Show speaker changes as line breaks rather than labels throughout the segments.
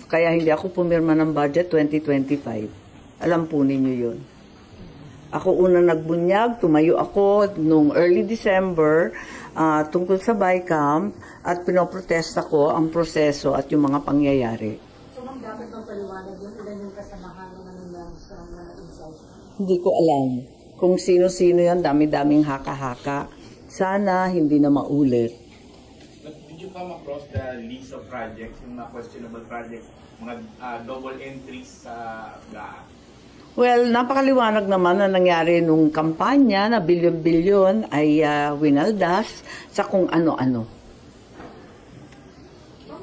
Kaya hindi ako pumirma ng budget 2025. Alam po ninyo yun. Ako una nagbunyag, tumayo ako noong early December tungkol sa BICAM at pinoprotesta ko ang proseso at yung mga pangyayari.
So, ma'am, dapat ang paliwanag yung ilan yung kasamahan ng sa mga insult?
Hindi ko alam kung sino-sino yan, dami-daming haka-haka. Sana hindi na maulit.
But did you come across the list of projects, yung mga questionable projects, mga double entries sa GAA?
Well, napakaliwanag naman na nangyari nung kampanya na bilyon-bilyon ay winaldas sa kung ano-ano.
Ma'am,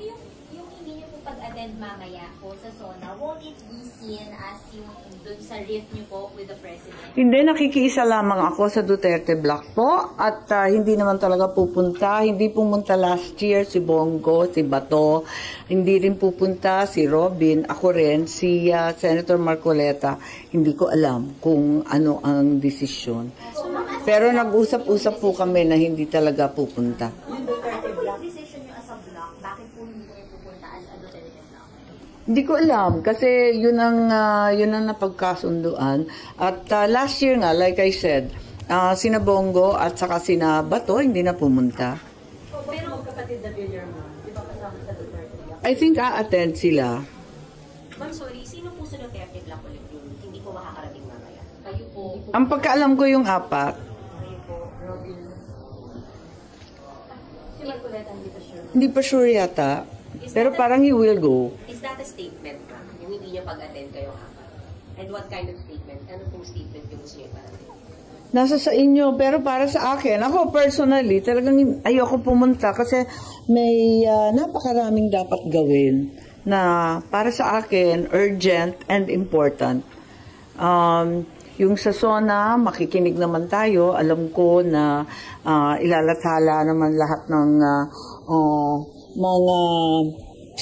yung hindi niyo po pag-attend mamaya po sa SONA, won't it be seen as yung dun sa rift niyo po with the President?
Hindi, nakikiisa lamang ako sa Duterte Block po at hindi naman talaga pupunta. Hindi pumunta last year si Bongo, si Bato, hindi rin pupunta si Robin, ako rin, si Senator Marcoleta. Hindi ko alam kung ano ang desisyon. Pero nag-usap-usap po kami na hindi talaga pupunta.
Yung Duterte Block, decision niyo as a block, bakit po hindi kayo pupunta as a Duterte Block?
Hindi ko alam kasi yun ang napagkasunduan at last year nga, like I said, sina Bongo at saka sina Bato hindi na pumunta.
Pero magkapatid na Villar, ma'am, di ba kasama sa Duterte Block?
I think a-attend sila.
Ma'am, sorry, sino po sa Duterte Block ulit yung hindi po makakarating mamaya? Kayo po,
Ang pagkaalam ko yung apat,
kayo po, Robin.
Si Marcoleta, hindi pa sure.
hindi pa sure yata, pero parang he will go.
Is that a statement, ma'am? Yung hindi niyo pag-attend kayo apat? And what kind of statement? Ano pong statement yung gusto niyo parating?
Nasa sa inyo, pero para sa akin, ako personally, talagang ayoko pumunta kasi may napakaraming dapat gawin na para sa akin, urgent and important. Yung sa SONA, makikinig naman tayo. Alam ko na ilalathala naman lahat ng mga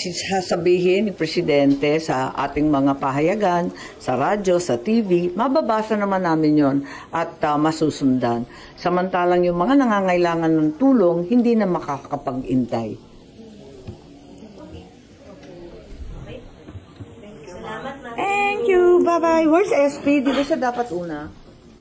sasabihin ni Presidente sa ating mga pahayagan, sa radyo, sa TV. Mababasa naman namin yon at masusundan. Samantalang yung mga nangangailangan ng tulong, hindi na makakapag-intay.
Salamat, ma'am.
Thank you. Bye-bye. Where's SP? Di ba siya dapat una?